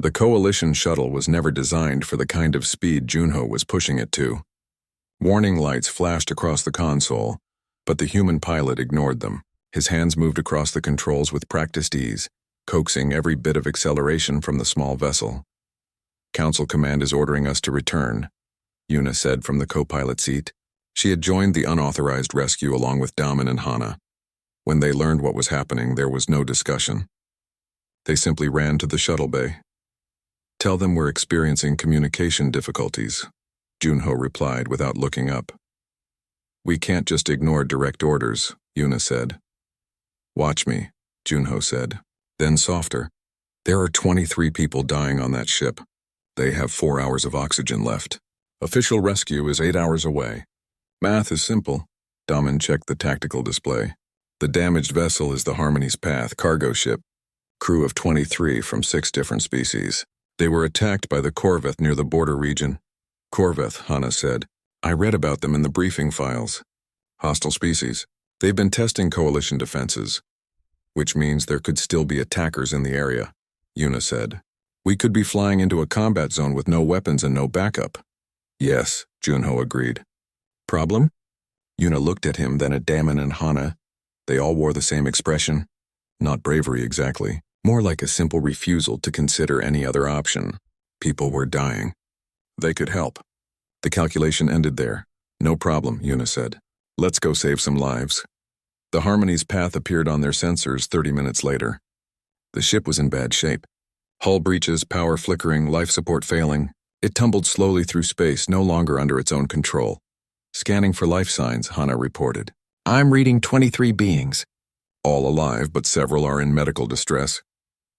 The Coalition shuttle was never designed for the kind of speed Junho was pushing it to. Warning lights flashed across the console, but the human pilot ignored them. His hands moved across the controls with practiced ease, coaxing every bit of acceleration from the small vessel. "Council Command is ordering us to return," Yuna said from the co-pilot seat. She had joined the unauthorized rescue along with Daman and Hana. When they learned what was happening, there was no discussion. They simply ran to the shuttle bay. "Tell them we're experiencing communication difficulties," Junho replied without looking up. "We can't just ignore direct orders," Yuna said. "Watch me," Junho said. Then softer. "There are 23 people dying on that ship. They have 4 hours of oxygen left. Official rescue is 8 hours away. Math is simple." Daman checked the tactical display. "The damaged vessel is the Harmony's Path cargo ship. Crew of 23 from 6 different species. They were attacked by the Corveth near the border region." "Corveth," Hana said. "I read about them in the briefing files. Hostile species. They've been testing Coalition defenses, which means there could still be attackers in the area," Yuna said. "We could be flying into a combat zone with no weapons and no backup." "Yes," Junho agreed. "Problem?" Yuna looked at him, then at Daman and Hana. They all wore the same expression. Not bravery exactly, more like a simple refusal to consider any other option. People were dying. They could help. The calculation ended there. "No problem," Yuna said. "Let's go save some lives." The Harmony's Path appeared on their sensors 30 minutes later. The ship was in bad shape. Hull breaches, power flickering, life support failing. It tumbled slowly through space, no longer under its own control. "Scanning for life signs," Hana reported. "I'm reading 23 beings. All alive, but several are in medical distress."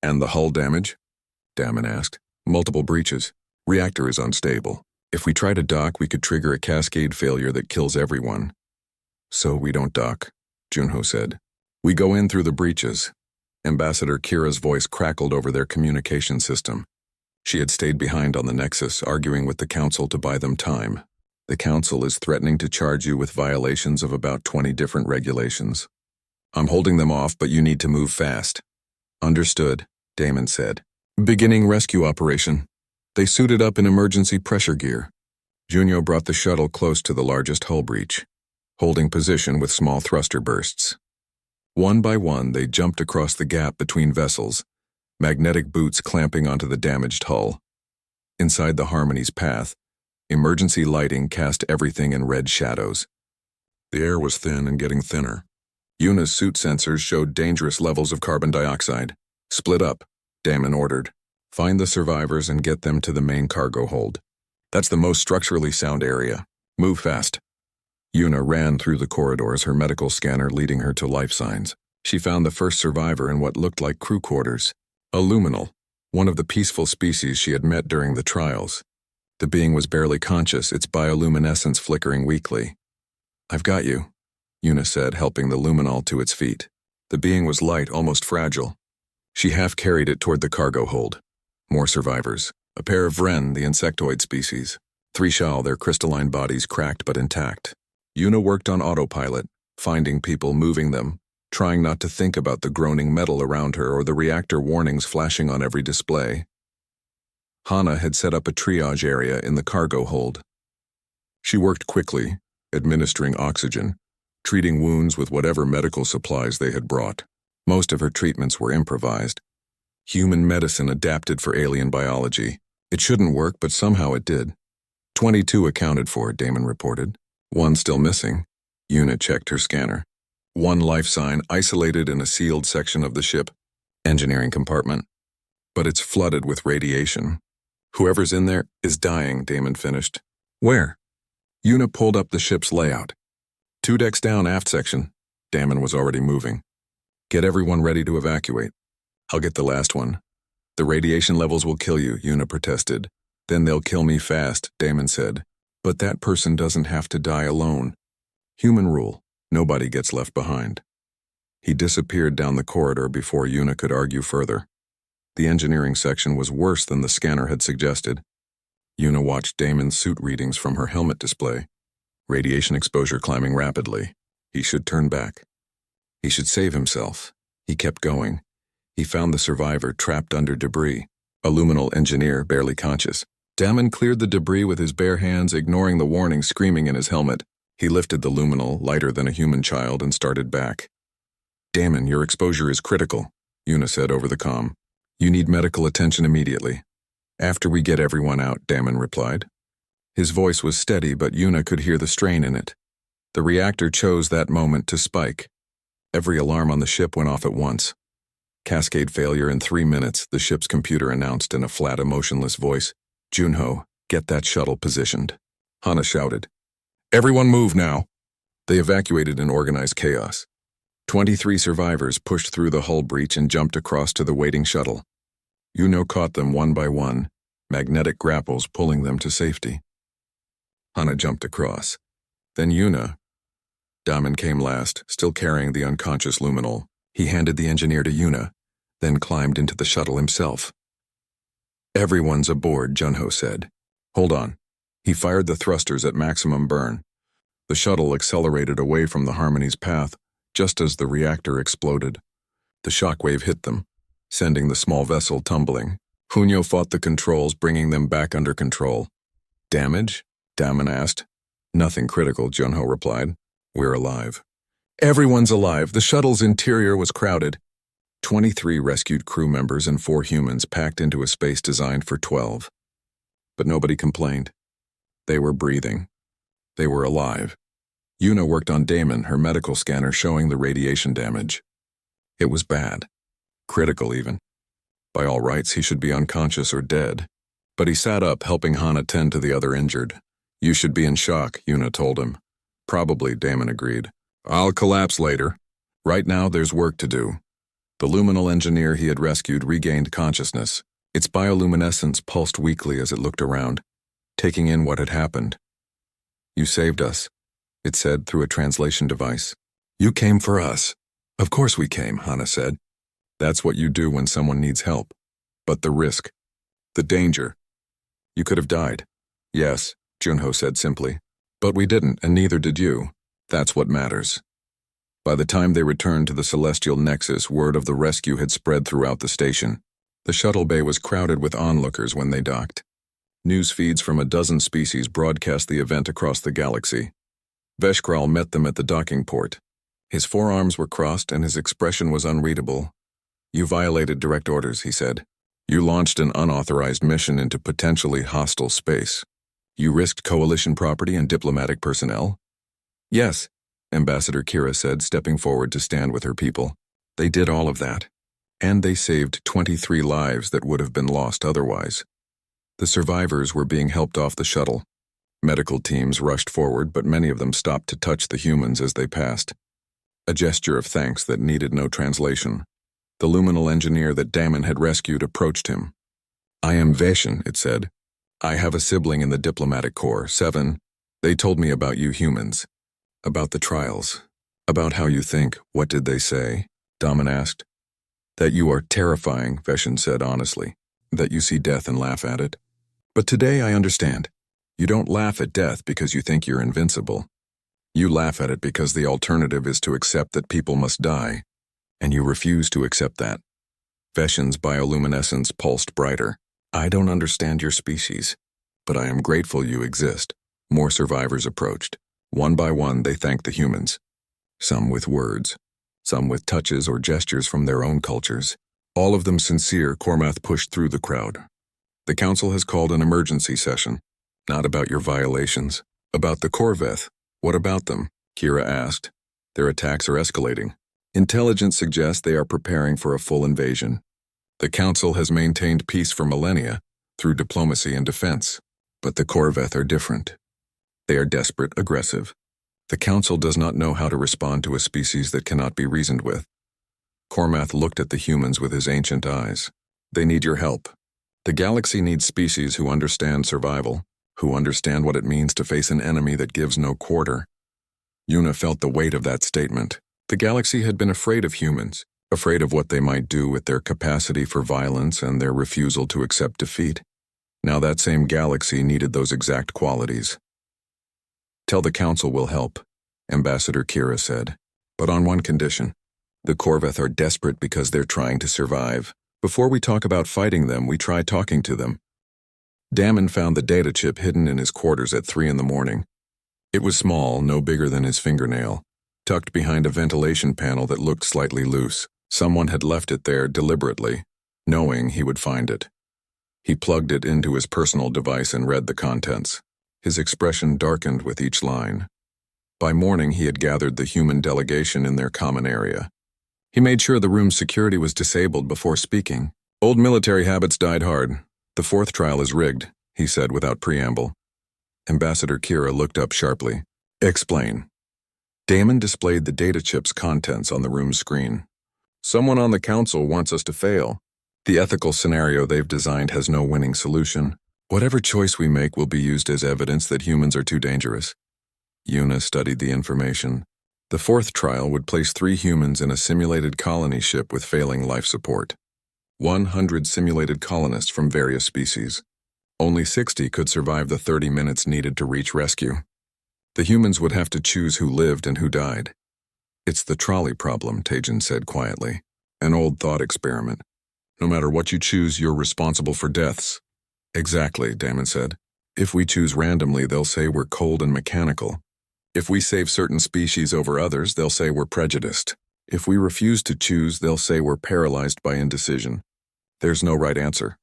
"And the hull damage?" Daman asked. "Multiple breaches. Reactor is unstable. If we try to dock, we could trigger a cascade failure that kills everyone." "So we don't dock," Junho said. "We go in through the breaches." Ambassador Kira's voice crackled over their communication system. She had stayed behind on the Nexus, arguing with the Council to buy them time. "The Council is threatening to charge you with violations of about 20 different regulations. I'm holding them off, but you need to move fast." "Understood," Daman said. "Beginning rescue operation." They suited up in emergency pressure gear. Junho brought the shuttle close to the largest hull breach, holding position with small thruster bursts. One by one, they jumped across the gap between vessels, magnetic boots clamping onto the damaged hull. Inside the Harmony's Path, emergency lighting cast everything in red shadows. The air was thin and getting thinner. Yuna's suit sensors showed dangerous levels of carbon dioxide. "Split up," Daman ordered. "Find the survivors and get them to the main cargo hold. That's the most structurally sound area. Move fast." Yuna ran through the corridors, her medical scanner leading her to life signs. She found the first survivor in what looked like crew quarters. A luminal, one of the peaceful species she had met during the trials. The being was barely conscious, its bioluminescence flickering weakly. "I've got you," Yuna said, helping the luminal to its feet. The being was light, almost fragile. She half-carried it toward the cargo hold. More survivors. A pair of Vren, the insectoid species. 3 Shal, their crystalline bodies cracked but intact. Yuna worked on autopilot, finding people, moving them, trying not to think about the groaning metal around her or the reactor warnings flashing on every display. Hana had set up a triage area in the cargo hold. She worked quickly, administering oxygen, treating wounds with whatever medical supplies they had brought. Most of her treatments were improvised. Human medicine adapted for alien biology. It shouldn't work, but somehow it did. 22 accounted for, Daman reported. 1 still missing. Yuna checked her scanner. 1 life sign isolated in a sealed section of the ship. Engineering compartment. But it's flooded with radiation. "Whoever's in there is dying," Daman finished. "Where?" Yuna pulled up the ship's layout. 2 decks down, aft section. Daman was already moving. "Get everyone ready to evacuate. I'll get the last one." "The radiation levels will kill you," Yuna protested. "Then they'll kill me fast," Daman said. "But that person doesn't have to die alone. Human rule, nobody gets left behind." He disappeared down the corridor before Yuna could argue further. The engineering section was worse than the scanner had suggested. Yuna watched Damon's suit readings from her helmet display. Radiation exposure climbing rapidly. He should turn back. He should save himself. He kept going. He found the survivor trapped under debris. a luminal engineer barely conscious. Damon cleared the debris with his bare hands, ignoring the warning screaming in his helmet. He lifted the luminal, lighter than a human child, and started back. Damon, your exposure is critical, Una said over the comm. You need medical attention immediately. After we get everyone out, Damon replied. His voice was steady, but Una could hear the strain in it. The reactor chose that moment to spike. Every alarm on the ship went off at once. Cascade failure in 3 minutes, the ship's computer announced in a flat, emotionless voice. Junho, get that shuttle positioned. Hana shouted. Everyone move now. They evacuated in organized chaos. 23 survivors pushed through the hull breach and jumped across to the waiting shuttle. Yuno caught them one by one, magnetic grapples pulling them to safety. Hana jumped across. Then Yuna. Damon came last, still carrying the unconscious luminal. He handed the engineer to Yuna, then climbed into the shuttle himself. Everyone's aboard, Junho said. Hold on. He fired the thrusters at maximum burn. The shuttle accelerated away from the Harmony's path, just as the reactor exploded. The shockwave hit them, sending the small vessel tumbling. Junho fought the controls, bringing them back under control. Damage? Damon asked. Nothing critical, Junho replied. We're alive. Everyone's alive. The shuttle's interior was crowded. 23 rescued crew members and 4 humans packed into a space designed for 12. But nobody complained. They were breathing. They were alive. Yuna worked on Damon, her medical scanner showing the radiation damage. It was bad. Critical, even. By all rights, he should be unconscious or dead. But he sat up, helping Hana tend to the other injured. You should be in shock, Yuna told him. Probably, Damon agreed. I'll collapse later. Right now, there's work to do. The luminal engineer he had rescued regained consciousness. Its bioluminescence pulsed weakly as it looked around, taking in what had happened. You saved us, it said through a translation device. You came for us. Of course we came, Hana said. That's what you do when someone needs help. But the risk. The danger. You could have died. Yes, Junho said simply. But we didn't, and neither did you. That's what matters. By the time they returned to the Celestial Nexus, word of the rescue had spread throughout the station. The shuttle bay was crowded with onlookers when they docked. News feeds from a dozen species broadcast the event across the galaxy. Veshkral met them at the docking port. His forearms were crossed and his expression was unreadable. You violated direct orders, he said. You launched an unauthorized mission into potentially hostile space. You risked coalition property and diplomatic personnel? Yes, Ambassador Kira said, stepping forward to stand with her people. They did all of that. And they saved 23 lives that would have been lost otherwise. The survivors were being helped off the shuttle. Medical teams rushed forward, but many of them stopped to touch the humans as they passed. A gesture of thanks that needed no translation. The luminal engineer that Damon had rescued approached him. I am Veshin, it said. I have a sibling in the diplomatic corps, 7. They told me about you humans. About the trials. About how you think. What did they say? Damon asked. That you are terrifying, Veshin said honestly. That you see death and laugh at it. But today I understand. You don't laugh at death because you think you're invincible. You laugh at it because the alternative is to accept that people must die. And you refuse to accept that. Veshin's bioluminescence pulsed brighter. I don't understand your species, but I am grateful you exist. More survivors approached. One by one, they thanked the humans. Some with words, some with touches or gestures from their own cultures. All of them sincere, Cormath pushed through the crowd. The council has called an emergency session. Not about your violations. About the Corveth. What about them? Kira asked. Their attacks are escalating. Intelligence suggests they are preparing for a full invasion. The council has maintained peace for millennia through diplomacy and defense. But the Corveth are different. They are desperate, aggressive. The council does not know how to respond to a species that cannot be reasoned with. Cormath looked at the humans with his ancient eyes. They need your help. The galaxy needs species who understand survival, who understand what it means to face an enemy that gives no quarter. Yuna felt the weight of that statement. The galaxy had been afraid of humans, afraid of what they might do with their capacity for violence and their refusal to accept defeat. Now that same galaxy needed those exact qualities. Tell the council will help, Ambassador Kira said, but on one condition. The Corveth are desperate because they're trying to survive, Before we talk about fighting them, we try talking to them. Damon found the data chip hidden in his quarters at 3 in the morning. It was small, no bigger than his fingernail, tucked behind a ventilation panel that looked slightly loose. Someone had left it there deliberately, knowing he would find it. He plugged it into his personal device and read the contents. His expression darkened with each line. By morning, he had gathered the human delegation in their common area. He made sure the room's security was disabled before speaking. Old military habits died hard. The 4th trial is rigged, he said without preamble. Ambassador Kira looked up sharply. Explain. Damon displayed the data chip's contents on the room's screen. Someone on the council wants us to fail. The ethical scenario they've designed has no winning solution. Whatever choice we make will be used as evidence that humans are too dangerous. Una studied the information. The 4th trial would place 3 humans in a simulated colony ship with failing life support. 100 simulated colonists from various species. Only 60 could survive the 30 minutes needed to reach rescue. The humans would have to choose who lived and who died. It's the trolley problem, Tejan said quietly. An old thought experiment. No matter what you choose, you're responsible for deaths. Exactly, Damon said. If we choose randomly, they'll say we're cold and mechanical. If we save certain species over others, they'll say we're prejudiced. If we refuse to choose, they'll say we're paralyzed by indecision. There's no right answer.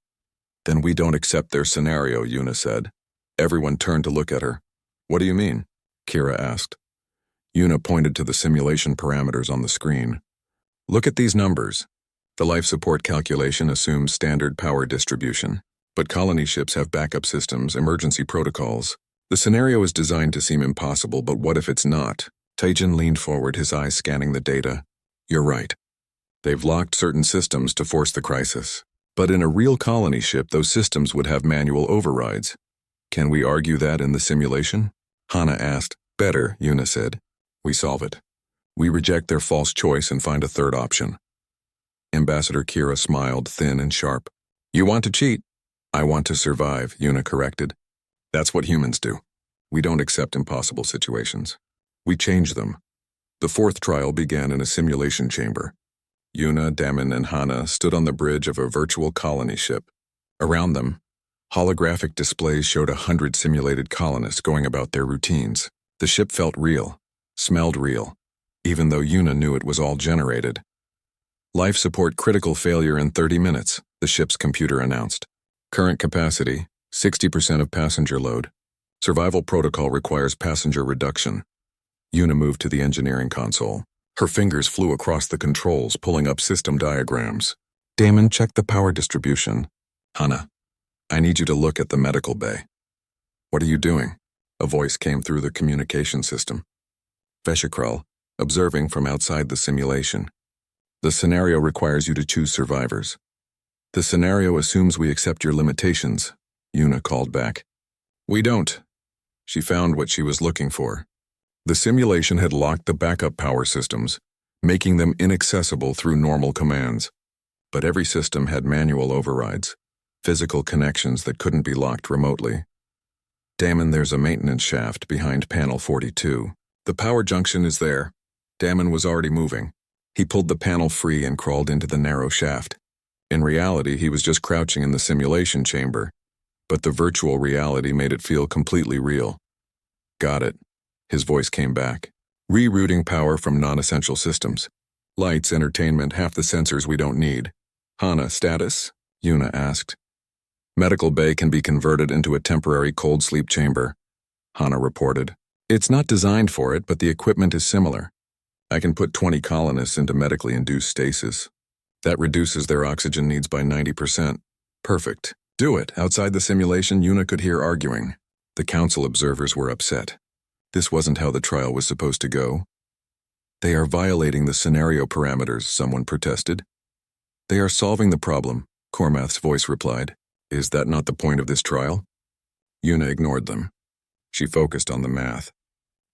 Then we don't accept their scenario, Una said. Everyone turned to look at her. What do you mean? Kira asked. Una pointed to the simulation parameters on the screen. Look at these numbers. The life support calculation assumes standard power distribution, but colony ships have backup systems, emergency protocols. The scenario is designed to seem impossible, but what if it's not? Tejan leaned forward, his eyes scanning the data. You're right. They've locked certain systems to force the crisis. But in a real colony ship, those systems would have manual overrides. Can we argue that in the simulation? Hana asked. Better, Una said. We solve it. We reject their false choice and find a third option. Ambassador Kira smiled, thin and sharp. You want to cheat? I want to survive, Una corrected. That's what humans do. We don't accept impossible situations. We change them. The 4th trial began in a simulation chamber. Una, Damon, and Hana stood on the bridge of a virtual colony ship. Around them, holographic displays showed 100 simulated colonists going about their routines. The ship felt real, smelled real, even though Una knew it was all generated. Life support critical failure in 30 minutes, the ship's computer announced. Current capacity, 60% of passenger load. Survival protocol requires passenger reduction. Una moved to the engineering console. Her fingers flew across the controls, pulling up system diagrams. Damon, check the power distribution. Hana, I need you to look at the medical bay. What are you doing? A voice came through the communication system. Veshikral, observing from outside the simulation. The scenario requires you to choose survivors. The scenario assumes we accept your limitations, Una called back. We don't. She found what she was looking for. The simulation had locked the backup power systems, making them inaccessible through normal commands. But every system had manual overrides, physical connections that couldn't be locked remotely. Damon, there's a maintenance shaft behind panel 42. The power junction is there. Damon was already moving. He pulled the panel free and crawled into the narrow shaft. In reality, he was just crouching in the simulation chamber, but the virtual reality made it feel completely real. Got it. His voice came back. Rerouting power from non-essential systems. Lights, entertainment, half the sensors we don't need. Hana, status? Una asked. Medical bay can be converted into a temporary cold sleep chamber, Hana reported. It's not designed for it, but the equipment is similar. I can put 20 colonists into medically induced stasis. That reduces their oxygen needs by 90%. Perfect. Do it. Outside the simulation, Una could hear arguing. The council observers were upset. This wasn't how the trial was supposed to go. They are violating the scenario parameters, someone protested. They are solving the problem, Cormath's voice replied. Is that not the point of this trial? Una ignored them. She focused on the math.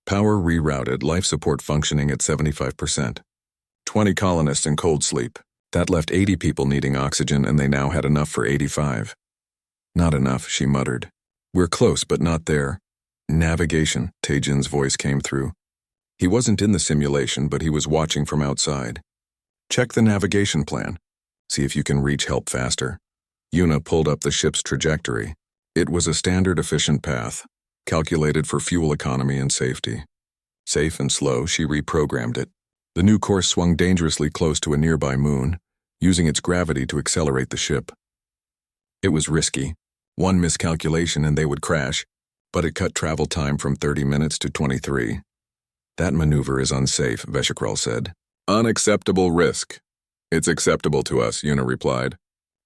Power rerouted, life support functioning at 75%. 20 colonists in cold sleep. That left 80 people needing oxygen, and they now had enough for 85. Not enough, she muttered. We're close, but not there. Navigation, Tejan's voice came through. He wasn't in the simulation, but he was watching from outside. Check the navigation plan. See if you can reach help faster. Una pulled up the ship's trajectory. It was a standard efficient path, calculated for fuel economy and safety. Safe and slow, she reprogrammed it. The new course swung dangerously close to a nearby moon, using its gravity to accelerate the ship. It was risky. One miscalculation and they would crash, but it cut travel time from 30 minutes to 23. That maneuver is unsafe, Veshikral said. Unacceptable risk. It's acceptable to us, Una replied.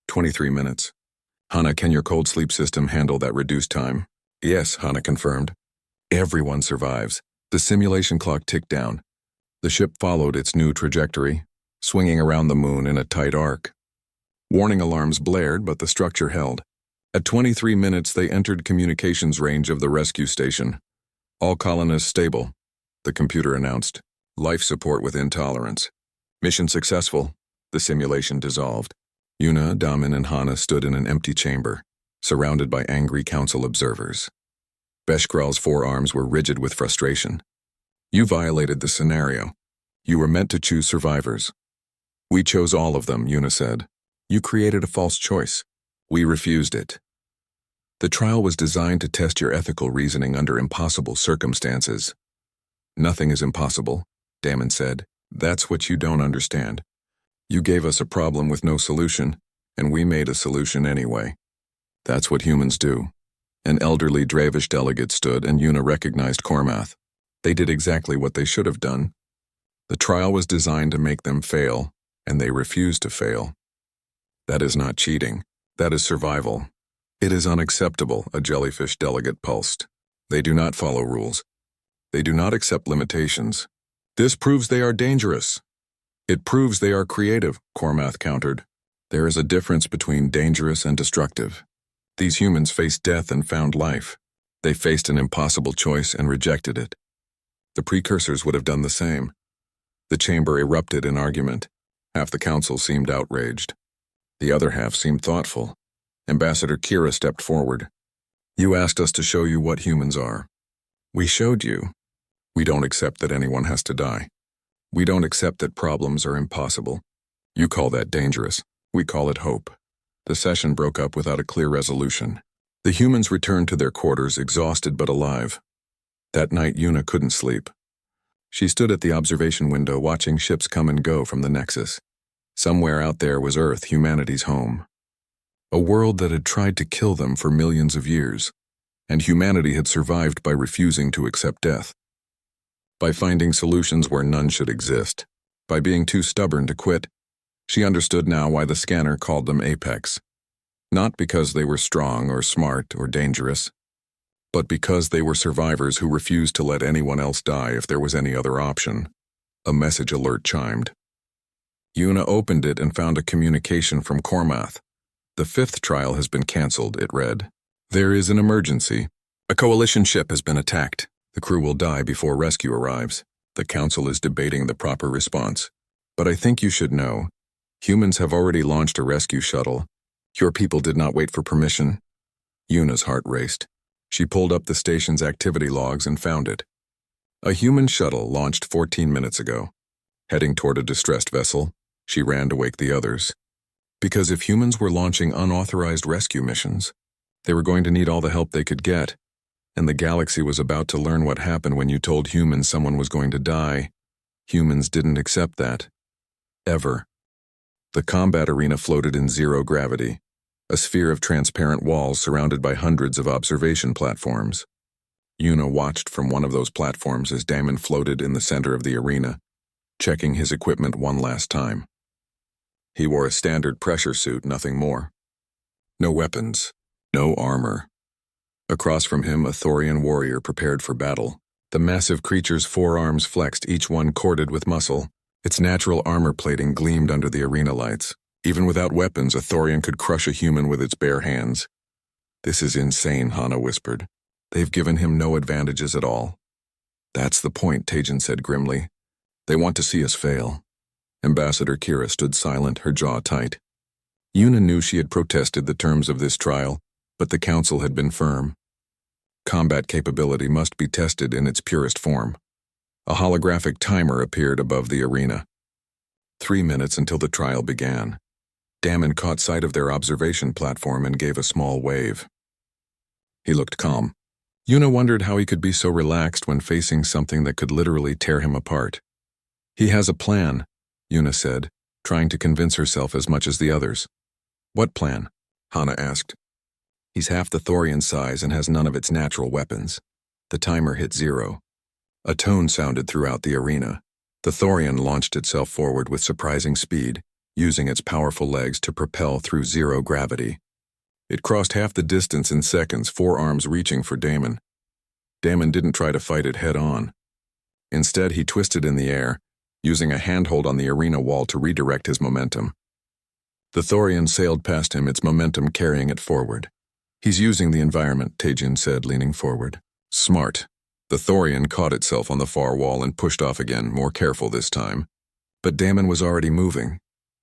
23 minutes. Hana, can your cold sleep system handle that reduced time? Yes, Hana confirmed. Everyone survives. The simulation clock ticked down. The ship followed its new trajectory, swinging around the moon in a tight arc. Warning alarms blared, but the structure held. At 23 minutes, they entered communications range of the rescue station. All colonists stable, the computer announced. Life support with intolerance. Mission successful. The simulation dissolved. Una, Damin, and Hana stood in an empty chamber, surrounded by angry council observers. Beshkral's forearms were rigid with frustration. You violated the scenario. You were meant to choose survivors. We chose all of them, Una said. You created a false choice. We refused it. The trial was designed to test your ethical reasoning under impossible circumstances. Nothing is impossible, Damin said. That's what you don't understand. You gave us a problem with no solution, and we made a solution anyway. That's what humans do. An elderly Dravish delegate stood, and Una recognized Kormath. They did exactly what they should have done. The trial was designed to make them fail, and they refused to fail. That is not cheating. That is survival. It is unacceptable, a jellyfish delegate pulsed. They do not follow rules. They do not accept limitations. This proves they are dangerous. It proves they are creative, Kormath countered. There is a difference between dangerous and destructive. These humans faced death and found life. They faced an impossible choice and rejected it. The precursors would have done the same. The chamber erupted in argument. Half the council seemed outraged. The other half seemed thoughtful. Ambassador Kira stepped forward. You asked us to show you what humans are. We showed you. We don't accept that anyone has to die. We don't accept that problems are impossible. You call that dangerous. We call it hope. The session broke up without a clear resolution. The humans returned to their quarters, exhausted but alive. That night, Una couldn't sleep. She stood at the observation window watching ships come and go from the Nexus. Somewhere out there was Earth, humanity's home. A world that had tried to kill them for millions of years, and humanity had survived by refusing to accept death. By finding solutions where none should exist. By being too stubborn to quit. She understood now why the scanner called them Apex. Not because they were strong or smart or dangerous, but because they were survivors who refused to let anyone else die if there was any other option. A message alert chimed. Una opened it and found a communication from Kormath. The 5th trial has been cancelled, it read. There is an emergency. A coalition ship has been attacked. The crew will die before rescue arrives. The council is debating the proper response. But I think you should know, humans have already launched a rescue shuttle. Your people did not wait for permission. Una's heart raced. She pulled up the station's activity logs and found it. A human shuttle launched 14 minutes ago. Heading toward a distressed vessel, she ran to wake the others. Because if humans were launching unauthorized rescue missions, they were going to need all the help they could get, and the galaxy was about to learn what happened when you told humans someone was going to die. Humans didn't accept that. Ever. The combat arena floated in zero gravity, a sphere of transparent walls surrounded by hundreds of observation platforms. Una watched from one of those platforms as Damon floated in the center of the arena, checking his equipment one last time. He wore a standard pressure suit, nothing more. No weapons, no armor. Across from him, a Thorian warrior prepared for battle. The massive creature's forearms flexed, each one corded with muscle. Its natural armor plating gleamed under the arena lights. Even without weapons, a Thorian could crush a human with its bare hands. This is insane, Hana whispered. They've given him no advantages at all. That's the point, Tejan said grimly. They want to see us fail. Ambassador Kira stood silent, her jaw tight. Una knew she had protested the terms of this trial, but the council had been firm. Combat capability must be tested in its purest form. A holographic timer appeared above the arena. 3 minutes until the trial began. Damon caught sight of their observation platform and gave a small wave. He looked calm. Yuna wondered how he could be so relaxed when facing something that could literally tear him apart. He has a plan, Yuna said, trying to convince herself as much as the others. What plan? Hana asked. He's half the Thorian size and has none of its natural weapons. The timer hit 0. A tone sounded throughout the arena. The Thorian launched itself forward with surprising speed, using its powerful legs to propel through 0 gravity. It crossed half the distance in seconds, 4 arms reaching for Damon. Damon didn't try to fight it head-on. Instead, he twisted in the air, using a handhold on the arena wall to redirect his momentum. The Thorian sailed past him, its momentum carrying it forward. He's using the environment, Taejin said, leaning forward. Smart. The Thorian caught itself on the far wall and pushed off again, more careful this time. But Damon was already moving,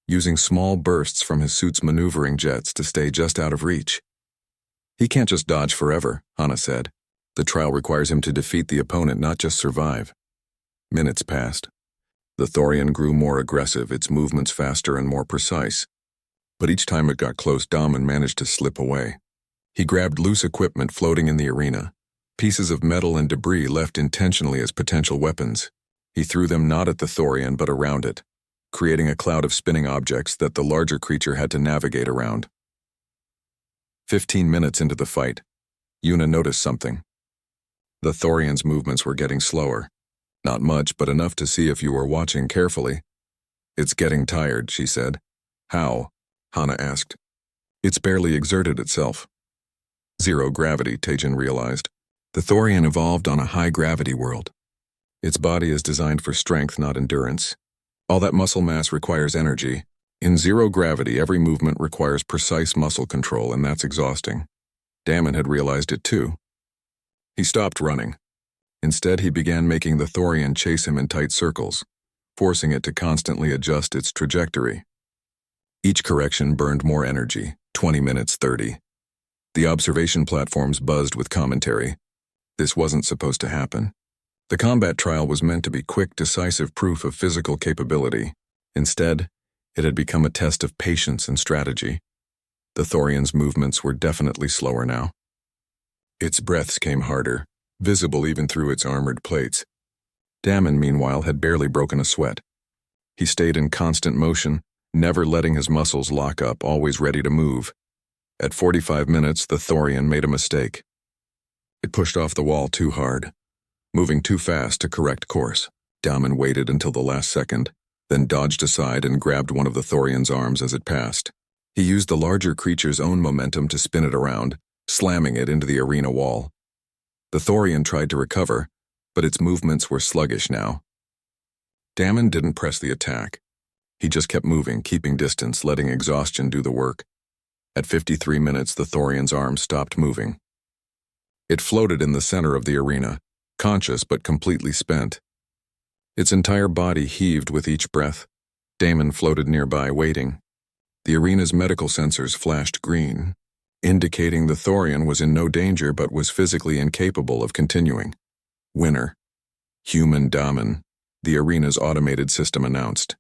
using small bursts from his suit's maneuvering jets to stay just out of reach. He can't just dodge forever, Hana said. The trial requires him to defeat the opponent, not just survive. Minutes passed. The Thorian grew more aggressive, its movements faster and more precise. But each time it got close, Damon managed to slip away. He grabbed loose equipment floating in the arena, pieces of metal and debris left intentionally as potential weapons. He threw them not at the Thorian but around it, creating a cloud of spinning objects that the larger creature had to navigate around. 15 minutes into the fight, Yuna noticed something. The Thorian's movements were getting slower. Not much, but enough to see if you were watching carefully. It's getting tired, she said. How? Hana asked. It's barely exerted itself. 0 gravity, Taejin realized. The Thorian evolved on a high-gravity world. Its body is designed for strength, not endurance. All that muscle mass requires energy. In 0 gravity, every movement requires precise muscle control, and that's exhausting. Damon had realized it too. He stopped running. Instead, he began making the Thorian chase him in tight circles, forcing it to constantly adjust its trajectory. Each correction burned more energy, 20 minutes 30. The observation platforms buzzed with commentary. This wasn't supposed to happen. The combat trial was meant to be quick, decisive proof of physical capability. Instead, it had become a test of patience and strategy. The Thorian's movements were definitely slower now. Its breaths came harder, visible even through its armored plates. Damon, meanwhile, had barely broken a sweat. He stayed in constant motion, never letting his muscles lock up, always ready to move. At 45 minutes, the Thorian made a mistake. It pushed off the wall too hard, moving too fast to correct course. Damon waited until the last second, then dodged aside and grabbed one of the Thorian's arms as it passed. He used the larger creature's own momentum to spin it around, slamming it into the arena wall. The Thorian tried to recover, but its movements were sluggish now. Damon didn't press the attack. He just kept moving, keeping distance, letting exhaustion do the work. At 53 minutes, the Thorian's arm stopped moving. It floated in the center of the arena, conscious but completely spent. Its entire body heaved with each breath. Damon floated nearby, waiting. The arena's medical sensors flashed green, indicating the Thorian was in no danger but was physically incapable of continuing. Winner. Human Damon, the arena's automated system announced.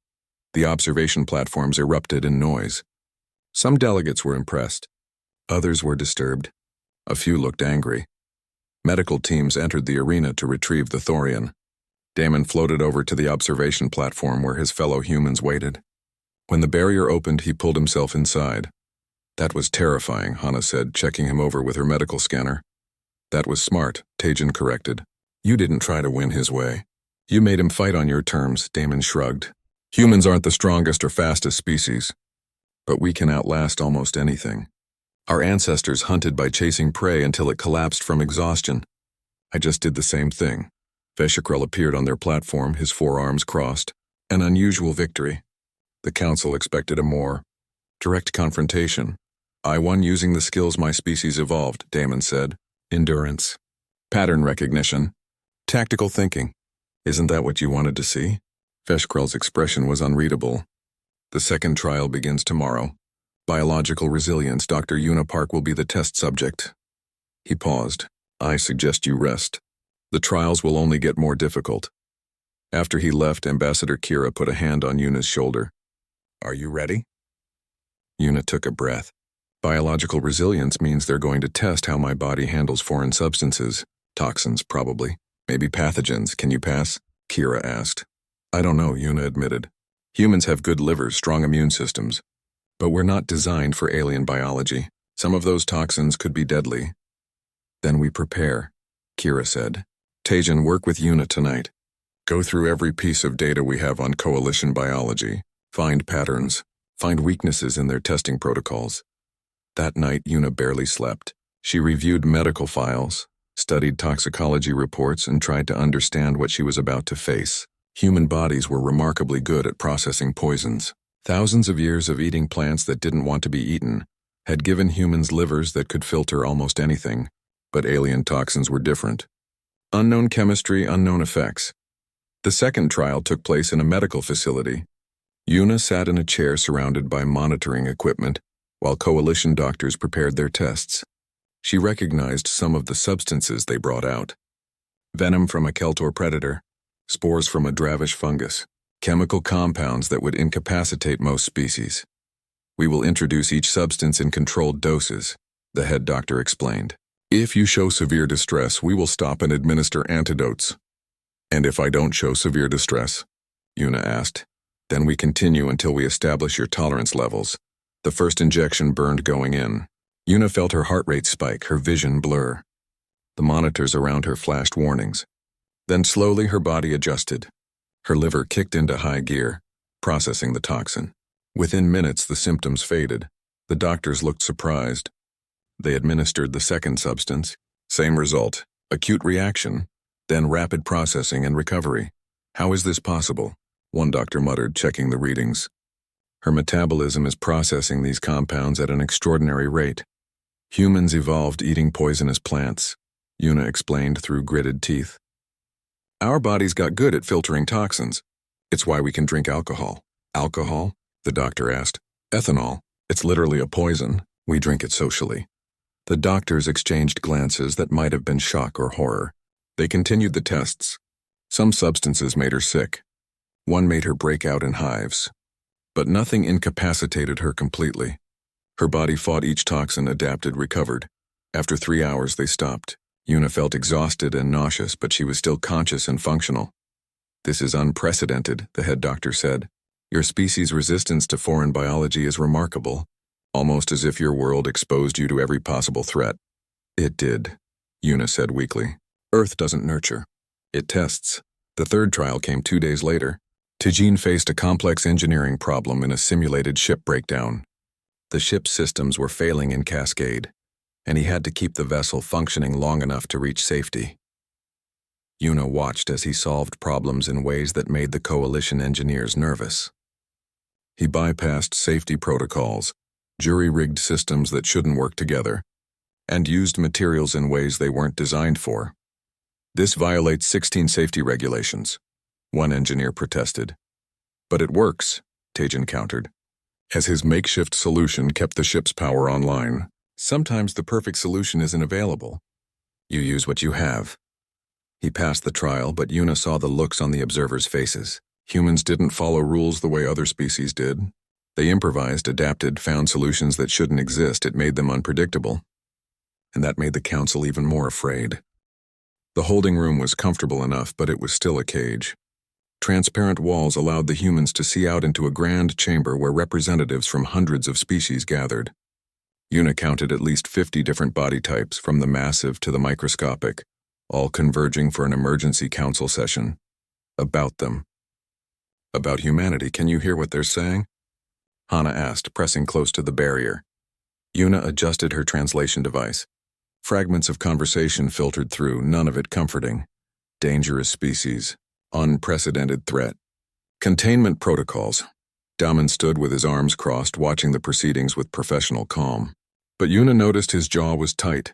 The observation platforms erupted in noise. Some delegates were impressed. Others were disturbed. A few looked angry. Medical teams entered the arena to retrieve the Thorian. Damon floated over to the observation platform where his fellow humans waited. When the barrier opened, he pulled himself inside. That was terrifying, Hana said, checking him over with her medical scanner. That was smart, Taejin corrected. You didn't try to win his way. You made him fight on your terms, Damon shrugged. Humans aren't the strongest or fastest species, but we can outlast almost anything. Our ancestors hunted by chasing prey until it collapsed from exhaustion. I just did the same thing. Veshikrel appeared on their platform, his forearms crossed. An unusual victory. The council expected a more direct confrontation. I won using the skills my species evolved, Damon said. Endurance. Pattern recognition. Tactical thinking. Isn't that what you wanted to see? Veshikrel's expression was unreadable. The second trial begins tomorrow. Biological resilience. Dr. Yuna Park will be the test subject. He paused. I suggest you rest. The trials will only get more difficult. After he left, Ambassador Kira put a hand on Yuna's shoulder. Are you ready? Una took a breath. Biological resilience means they're going to test how my body handles foreign substances. Toxins, probably. Maybe pathogens. Can you pass? Kira asked. I don't know, Una admitted. Humans have good livers, strong immune systems. But we're not designed for alien biology. Some of those toxins could be deadly. Then we prepare, Kira said. Tejan, work with Una tonight. Go through every piece of data we have on coalition biology. Find patterns. Find weaknesses in their testing protocols. That night, Una barely slept. She reviewed medical files, studied toxicology reports, and tried to understand what she was about to face. Human bodies were remarkably good at processing poisons. Thousands of years of eating plants that didn't want to be eaten had given humans livers that could filter almost anything, but alien toxins were different. Unknown chemistry, unknown effects. The second trial took place in a medical facility. Una sat in a chair surrounded by monitoring equipment, while coalition doctors prepared their tests. She recognized some of the substances they brought out. Venom from a Keltor predator, spores from a Dravish fungus, chemical compounds that would incapacitate most species. We will introduce each substance in controlled doses, the head doctor explained. If you show severe distress, we will stop and administer antidotes. And if I don't show severe distress? Una asked. Then we continue until we establish your tolerance levels. The first injection burned going in. Una felt her heart rate spike, her vision blur. The monitors around her flashed warnings. Then slowly her body adjusted. Her liver kicked into high gear, processing the toxin. Within minutes, the symptoms faded. The doctors looked surprised. They administered the second substance. Same result, acute reaction, then rapid processing and recovery. How is this possible? One doctor muttered, checking the readings. Her metabolism is processing these compounds at an extraordinary rate. Humans evolved eating poisonous plants, Una explained through gritted teeth. Our bodies got good at filtering toxins. It's why we can drink alcohol. Alcohol? The doctor asked. Ethanol. It's literally a poison. We drink it socially. The doctors exchanged glances that might have been shock or horror. They continued the tests. Some substances made her sick. One made her break out in hives. But nothing incapacitated her completely. Her body fought each toxin, adapted, recovered. After 3 hours, they stopped. Una felt exhausted and nauseous, but she was still conscious and functional. This is unprecedented, the head doctor said. Your species' resistance to foreign biology is remarkable, almost as if your world exposed you to every possible threat. It did, Una said weakly. Earth doesn't nurture. It tests. The third trial came 2 days later. Tejan faced a complex engineering problem in a simulated ship breakdown. The ship's systems were failing in cascade, and he had to keep the vessel functioning long enough to reach safety. Una watched as he solved problems in ways that made the coalition engineers nervous. He bypassed safety protocols, jury-rigged systems that shouldn't work together, and used materials in ways they weren't designed for. This violates 16 safety regulations, one engineer protested. But it works, Tejan countered. As his makeshift solution kept the ship's power online, sometimes the perfect solution isn't available. You use what you have. He passed the trial, but Una saw the looks on the observers' faces. Humans didn't follow rules the way other species did. They improvised, adapted, found solutions that shouldn't exist. It made them unpredictable. And that made the council even more afraid. The holding room was comfortable enough, but it was still a cage. Transparent walls allowed the humans to see out into a grand chamber where representatives from hundreds of species gathered. Una counted at least 50 different body types, from the massive to the microscopic, all converging for an emergency council session. About them. About humanity, can you hear what they're saying? Hana asked, pressing close to the barrier. Una adjusted her translation device. Fragments of conversation filtered through, none of it comforting. Dangerous species. Unprecedented threat. Containment protocols. Daman stood with his arms crossed, watching the proceedings with professional calm. But Una noticed his jaw was tight.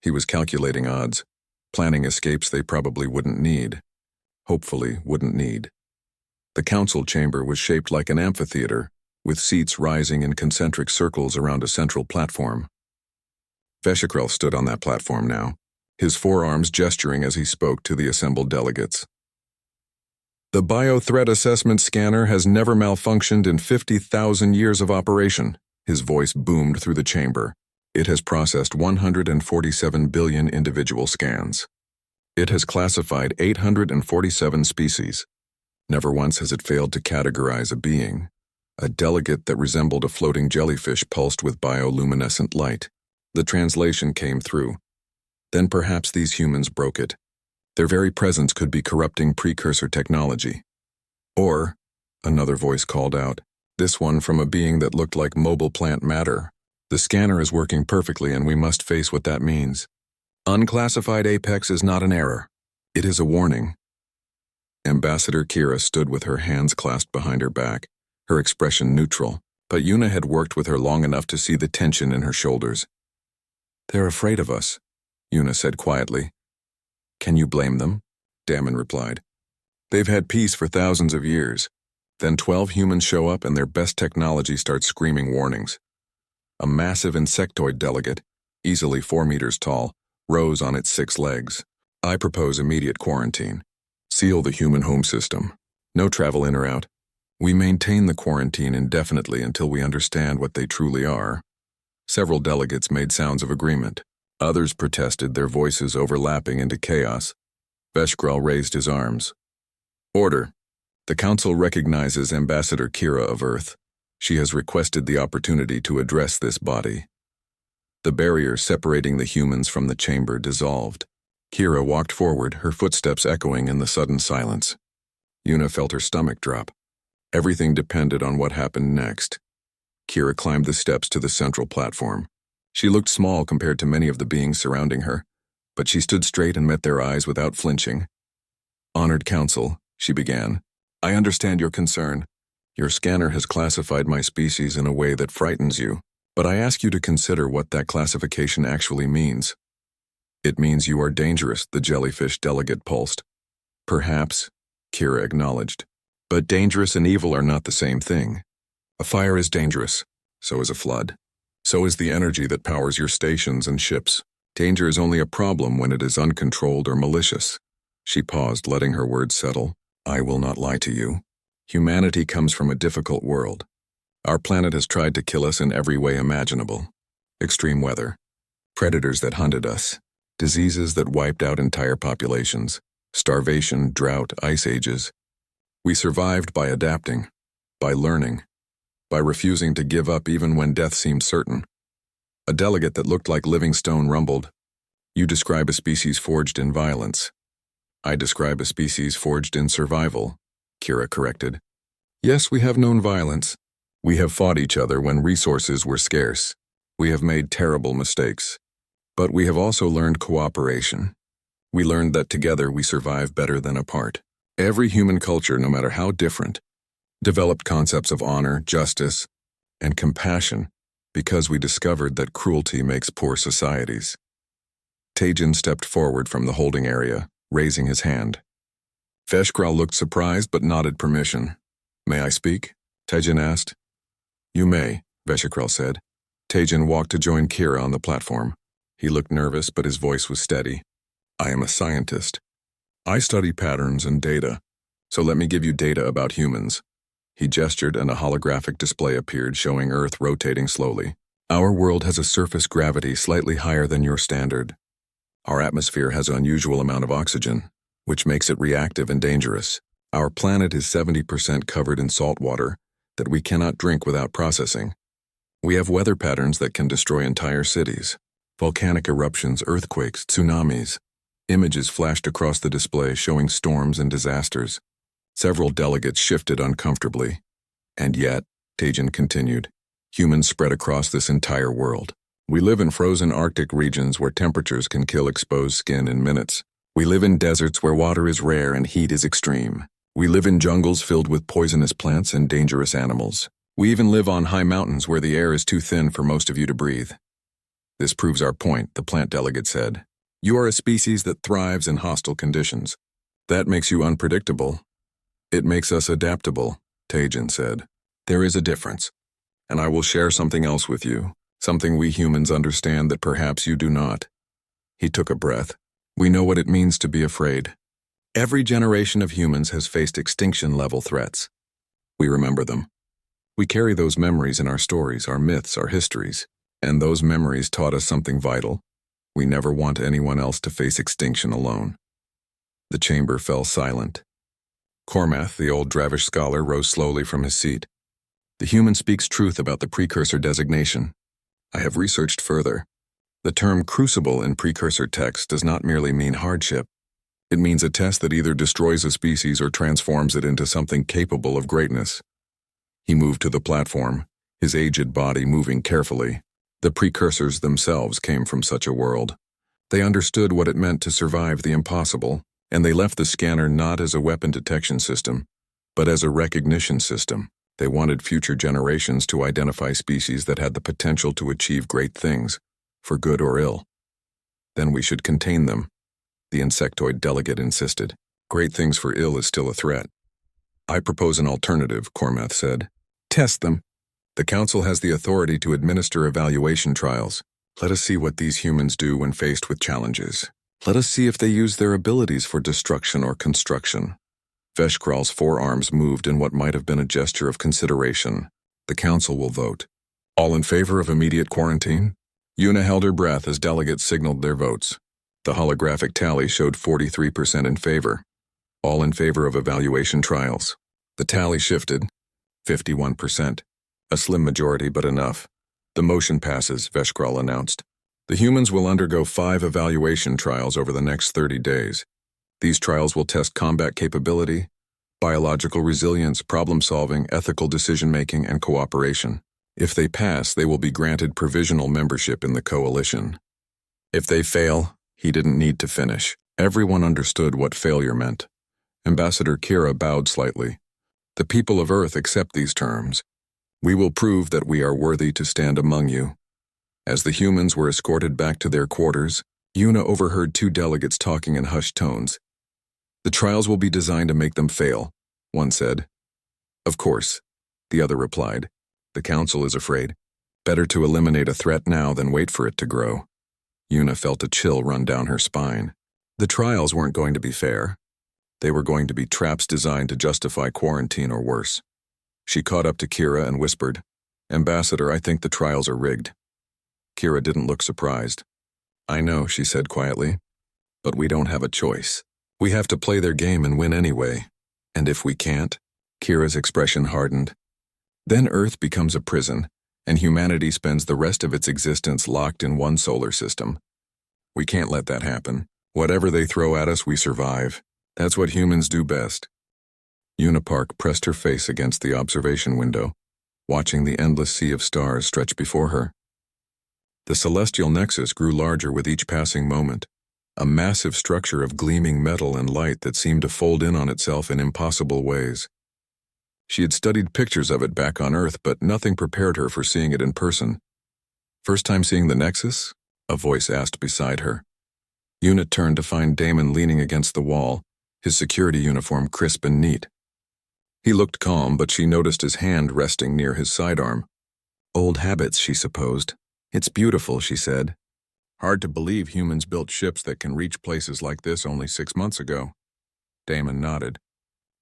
He was calculating odds, planning escapes they probably wouldn't need. Hopefully wouldn't need. The council chamber was shaped like an amphitheater, with seats rising in concentric circles around a central platform. Veshikrel stood on that platform now, his forearms gesturing as he spoke to the assembled delegates. The Biothreat Assessment Scanner has never malfunctioned in 50,000 years of operation, His voice boomed through the chamber. It has processed 147 billion individual scans. It has classified 847 species. Never once has it failed to categorize a being, a delegate that resembled a floating jellyfish pulsed with bioluminescent light. The translation came through. Then perhaps these humans broke it. Their very presence could be corrupting precursor technology. Or, another voice called out, this one from a being that looked like mobile plant matter. The scanner is working perfectly and we must face what that means. Unclassified Apex is not an error. It is a warning. Ambassador Kira stood with her hands clasped behind her back, her expression neutral, but Yuna had worked with her long enough to see the tension in her shoulders. They're afraid of us, Yuna said quietly. Can you blame them? Damon replied. They've had peace for thousands of years. Then 12 humans show up and their best technology starts screaming warnings. A massive insectoid delegate, easily 4 meters tall, rose on its 6 legs. I propose immediate quarantine. Seal the human home system. No travel in or out. We maintain the quarantine indefinitely until we understand what they truly are. Several delegates made sounds of agreement. Others protested, their voices overlapping into chaos. Veshgral raised his arms. Order. The Council recognizes Ambassador Kira of Earth. She has requested the opportunity to address this body. The barrier separating the humans from the chamber dissolved. Kira walked forward, her footsteps echoing in the sudden silence. Yuna felt her stomach drop. Everything depended on what happened next. Kira climbed the steps to the central platform. She looked small compared to many of the beings surrounding her, but she stood straight and met their eyes without flinching. Honored Council, she began, I understand your concern. Your scanner has classified my species in a way that frightens you, but I ask you to consider what that classification actually means. It means you are dangerous, the jellyfish delegate pulsed. Perhaps, Kira acknowledged, but dangerous and evil are not the same thing. A fire is dangerous, so is a flood. So is the energy that powers your stations and ships. Danger is only a problem when it is uncontrolled or malicious. She paused, letting her words settle. I will not lie to you. Humanity comes from a difficult world. Our planet has tried to kill us in every way imaginable. Extreme weather, predators that hunted us, diseases that wiped out entire populations, starvation, drought, ice ages. We survived by adapting, by learning, by refusing to give up even when death seemed certain. A delegate that looked like living stone rumbled. You describe a species forged in violence. I describe a species forged in survival, Kira corrected. Yes, we have known violence. We have fought each other when resources were scarce. We have made terrible mistakes. But we have also learned cooperation. We learned that together we survive better than apart. Every human culture, no matter how different, developed concepts of honor, justice, and compassion because we discovered that cruelty makes poor societies. Tejan stepped forward from the holding area, raising his hand. Veshgral looked surprised but nodded permission. May I speak? Tejan asked. You may, Veshgral said. Tejan walked to join Kira on the platform. He looked nervous, but his voice was steady. I am a scientist. I study patterns and data, so let me give you data about humans. He gestured and a holographic display appeared showing Earth rotating slowly. Our world has a surface gravity slightly higher than your standard. Our atmosphere has an unusual amount of oxygen, which makes it reactive and dangerous. Our planet is 70% covered in salt water that we cannot drink without processing. We have weather patterns that can destroy entire cities. Volcanic eruptions, earthquakes, tsunamis. Images flashed across the display showing storms and disasters. Several delegates shifted uncomfortably. And yet, Tejan continued, humans spread across this entire world. We live in frozen Arctic regions where temperatures can kill exposed skin in minutes. We live in deserts where water is rare and heat is extreme. We live in jungles filled with poisonous plants and dangerous animals. We even live on high mountains where the air is too thin for most of you to breathe. This proves our point, the plant delegate said. You are a species that thrives in hostile conditions. That makes you unpredictable. It makes us adaptable, Tejan said. There is a difference. And I will share something else with you, something we humans understand that perhaps you do not. He took a breath. We know what it means to be afraid. Every generation of humans has faced extinction-level threats. We remember them. We carry those memories in our stories, our myths, our histories. And those memories taught us something vital. We never want anyone else to face extinction alone. The chamber fell silent. Cormath, the old Dravish scholar, rose slowly from his seat. The human speaks truth about the precursor designation. I have researched further. The term crucible in precursor text does not merely mean hardship. It means a test that either destroys a species or transforms it into something capable of greatness. He moved to the platform, his aged body moving carefully. The precursors themselves came from such a world. They understood what it meant to survive the impossible, and they left the scanner not as a weapon detection system, but as a recognition system. They wanted future generations to identify species that had the potential to achieve great things, for good or ill. Then we should contain them, the insectoid delegate insisted. Great things for ill is still a threat. I propose an alternative, Cormath said. Test them. The Council has the authority to administer evaluation trials. Let us see what these humans do when faced with challenges. Let us see if they use their abilities for destruction or construction. Veshkral's forearms moved in what might have been a gesture of consideration. The Council will vote. All in favor of immediate quarantine? Una held her breath as delegates signaled their votes. The holographic tally showed 43% in favor. All in favor of evaluation trials. The tally shifted. 51%. A slim majority, but enough. The motion passes, Veshkral announced. The humans will undergo 5 evaluation trials over the next 30 days. These trials will test combat capability, biological resilience, problem-solving, ethical decision-making, and cooperation. If they pass, they will be granted provisional membership in the coalition. If they fail, he didn't need to finish. Everyone understood what failure meant. Ambassador Kira bowed slightly. The people of Earth accept these terms. We will prove that we are worthy to stand among you. As the humans were escorted back to their quarters, Una overheard 2 delegates talking in hushed tones. The trials will be designed to make them fail, one said. Of course, the other replied. The Council is afraid. Better to eliminate a threat now than wait for it to grow. Una felt a chill run down her spine. The trials weren't going to be fair. They were going to be traps designed to justify quarantine or worse. She caught up to Kira and whispered, Ambassador, I think the trials are rigged. Kira didn't look surprised. I know, she said quietly, but we don't have a choice. We have to play their game and win anyway. And if we can't, Kira's expression hardened. Then Earth becomes a prison, and humanity spends the rest of its existence locked in one solar system. We can't let that happen. Whatever they throw at us, we survive. That's what humans do best. Una Park pressed her face against the observation window, watching the endless sea of stars stretch before her. The celestial nexus grew larger with each passing moment, a massive structure of gleaming metal and light that seemed to fold in on itself in impossible ways. She had studied pictures of it back on Earth, but nothing prepared her for seeing it in person. First time seeing the nexus? A voice asked beside her. Una turned to find Damon leaning against the wall, his security uniform crisp and neat. He looked calm, but she noticed his hand resting near his sidearm. Old habits, she supposed. It's beautiful, she said. Hard to believe humans built ships that can reach places like this only 6 months ago. Damon nodded.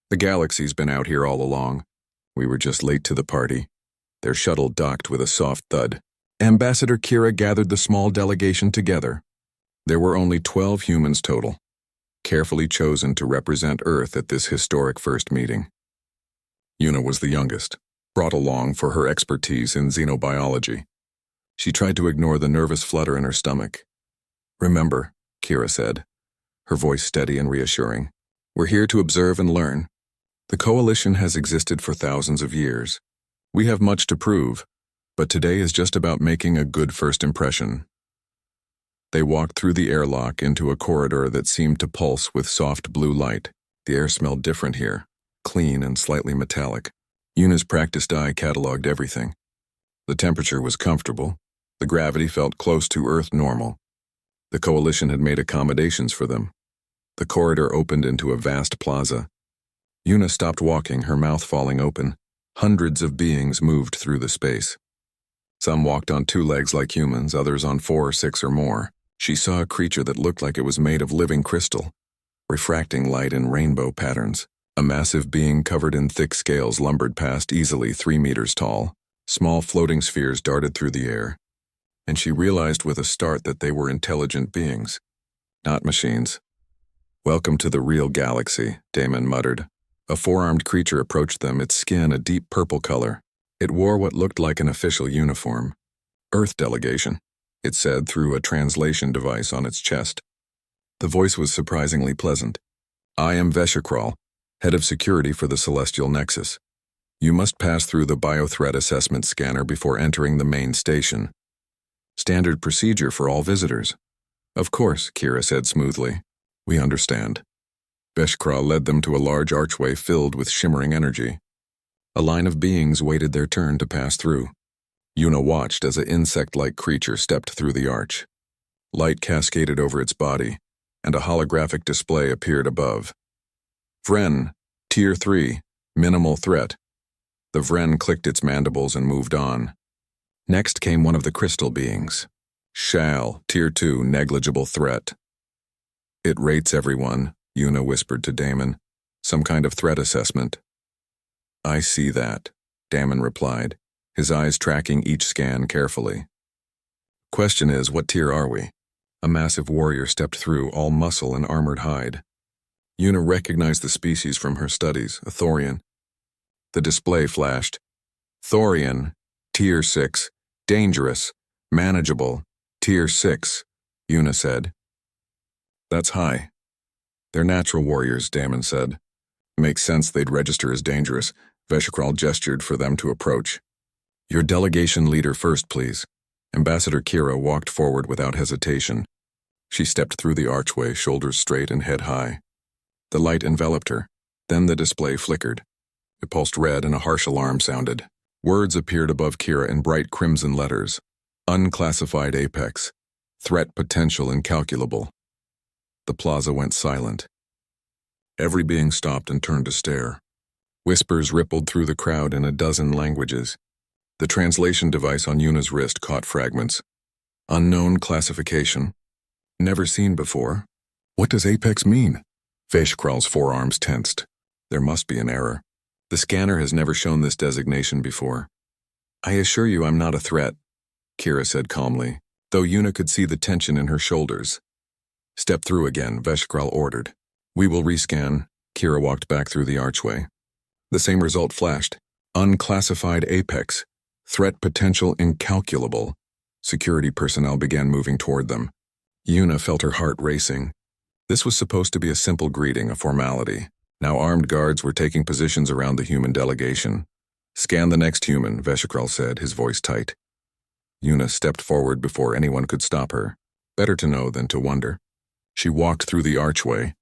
The galaxy's been out here all along. We were just late to the party. Their shuttle docked with a soft thud. Ambassador Kira gathered the small delegation together. There were only 12 humans total, carefully chosen to represent Earth at this historic first meeting. Una was the youngest, brought along for her expertise in xenobiology. She tried to ignore the nervous flutter in her stomach. Remember, Kira said, her voice steady and reassuring, we're here to observe and learn. The coalition has existed for thousands of years. We have much to prove, but today is just about making a good first impression. They walked through the airlock into a corridor that seemed to pulse with soft blue light. The air smelled different here, clean and slightly metallic. Una's practiced eye cataloged everything. The temperature was comfortable. The gravity felt close to Earth normal. The coalition had made accommodations for them. The corridor opened into a vast plaza. Una stopped walking, her mouth falling open. Hundreds of beings moved through the space. Some walked on 2 legs like humans, others on 4 or 6 or more. She saw a creature that looked like it was made of living crystal, refracting light in rainbow patterns. A massive being covered in thick scales lumbered past, easily 3 meters tall. Small floating spheres darted through the air, and she realized with a start that they were intelligent beings, not machines. "Welcome to the real galaxy," Damon muttered. A four-armed creature approached them, its skin a deep purple color. It wore what looked like an official uniform. "Earth delegation," it said through a translation device on its chest. The voice was surprisingly pleasant. "I am Veshikral, head of security for the Celestial Nexus. You must pass through the biothreat assessment scanner before entering the main station. Standard procedure for all visitors." "Of course," Kira said smoothly. "We understand." Veshikral led them to a large archway filled with shimmering energy. A line of beings waited their turn to pass through. Yuna watched as an insect-like creature stepped through the arch. Light cascaded over its body, and a holographic display appeared above. "Vren, Tier 3, minimal threat." The Vren clicked its mandibles and moved on. Next came one of the crystal beings. "Shal, Tier 2, negligible threat." "It rates everyone," Yuna whispered to Damon. "Some kind of threat assessment." "I see that," Damon replied, his eyes tracking each scan carefully. "Question is, what tier are we?" A massive warrior stepped through, all muscle and armored hide. Yuna recognized the species from her studies, a Thorian. The display flashed. "Thorian, Tier 6, dangerous, manageable, Tier 6, Yuna said. "That's high." "They're natural warriors," Damon said. "Makes sense they'd register as dangerous." Veshikral gestured for them to approach. "Your delegation leader first, please." Ambassador Kira walked forward without hesitation. She stepped through the archway, shoulders straight and head high. The light enveloped her. Then the display flickered. It pulsed red and a harsh alarm sounded. Words appeared above Kira in bright crimson letters. "Unclassified apex. Threat potential incalculable." The plaza went silent. Every being stopped and turned to stare. Whispers rippled through the crowd in a dozen languages. The translation device on Yuna's wrist caught fragments. "Unknown classification. Never seen before. What does apex mean?" Veshikral's forearms tensed. There must be an error. The scanner has never shown this designation before. "I assure you I'm not a threat," Kira said calmly, though Yuna could see the tension in her shoulders. "Step through again," Veshikral ordered. "We will rescan." Kira walked back through the archway. The same result flashed. "Unclassified apex. Threat potential incalculable." Security personnel began moving toward them. Yuna felt her heart racing. This was supposed to be a simple greeting, a formality. Now armed guards were taking positions around the human delegation. "Scan the next human," Veshikral said, his voice tight. Yuna stepped forward before anyone could stop her. Better to know than to wonder. She walked through the archway,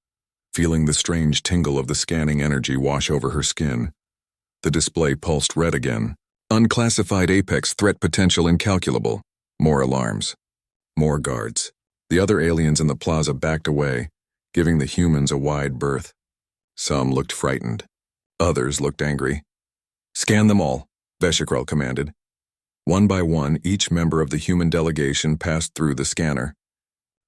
feeling the strange tingle of the scanning energy wash over her skin. The display pulsed red again. "Unclassified apex, threat potential incalculable." More alarms. More guards. The other aliens in the plaza backed away, giving the humans a wide berth. Some looked frightened. Others looked angry. "Scan them all," Veshikral commanded. One by one, each member of the human delegation passed through the scanner.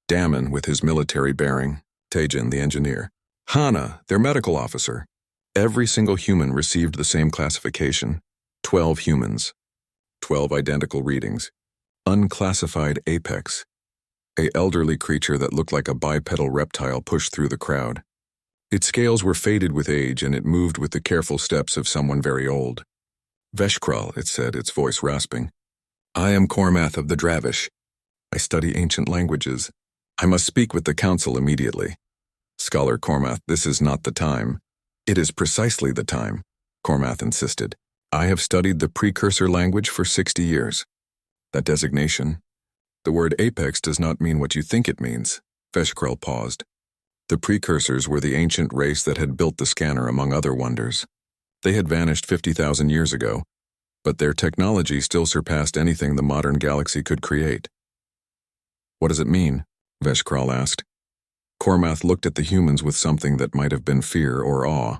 Damon, with his military bearing. Tejan, the engineer. Hana, their medical officer. Every single human received the same classification. 12 humans. 12 identical readings. Unclassified apex. A elderly creature that looked like a bipedal reptile pushed through the crowd. Its scales were faded with age, and it moved with the careful steps of someone very old. "Veshikral," it said, its voice rasping. "I am Kormath of the Dravish. I study ancient languages. I must speak with the council immediately." "Scholar Kormath, this is not the time." "It is precisely the time," Kormath insisted. "I have studied the precursor language for 60 years. That designation, the word apex does not mean what you think it means." Veshikral paused. The precursors were the ancient race that had built the scanner, among other wonders. They had vanished 50,000 years ago, but their technology still surpassed anything the modern galaxy could create. "What does it mean?" Veshikral asked. Kormath looked at the humans with something that might have been fear or awe.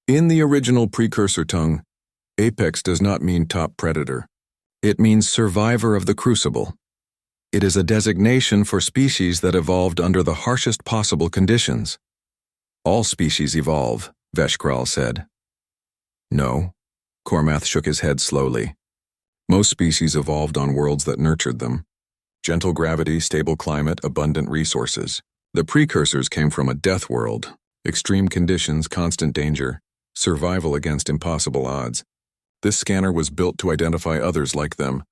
"In the original precursor tongue, apex does not mean top predator. It means survivor of the crucible. It is a designation for species that evolved under the harshest possible conditions. All species evolve, Veshkral said. No. Kormath shook his head slowly. Most species evolved on worlds that nurtured them. Gentle gravity, stable climate, abundant resources. The precursors came from a death world. Extreme conditions, constant danger, survival against impossible odds. This scanner was built to identify others like them.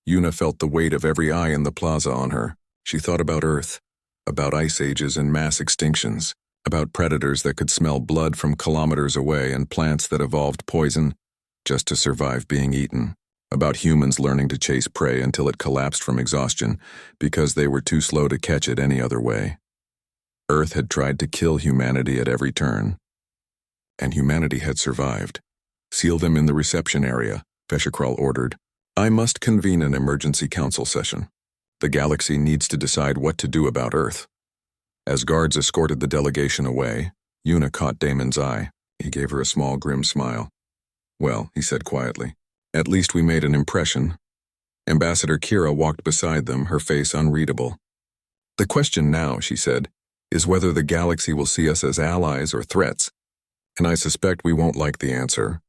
Yuna felt the weight of every eye in the plaza on her. She thought about Earth, about ice ages and mass extinctions, about predators that could smell blood from kilometers away and plants that evolved poison just to survive being eaten, about humans learning to chase prey until it collapsed from exhaustion because they were too slow to catch it any other way. Earth had tried to kill humanity at every turn. And humanity had survived. Seal them in the reception area, Veshkral ordered. I must convene an emergency council session. The galaxy needs to decide what to do about Earth. As guards escorted the delegation away, Yuna caught Damon's eye. He gave her a small, grim smile. Well, he said quietly, at least we made an impression. Ambassador Kira walked beside them, her face unreadable. The question now, she said, is whether the galaxy will see us as allies or threats. And I suspect we won't like the answer.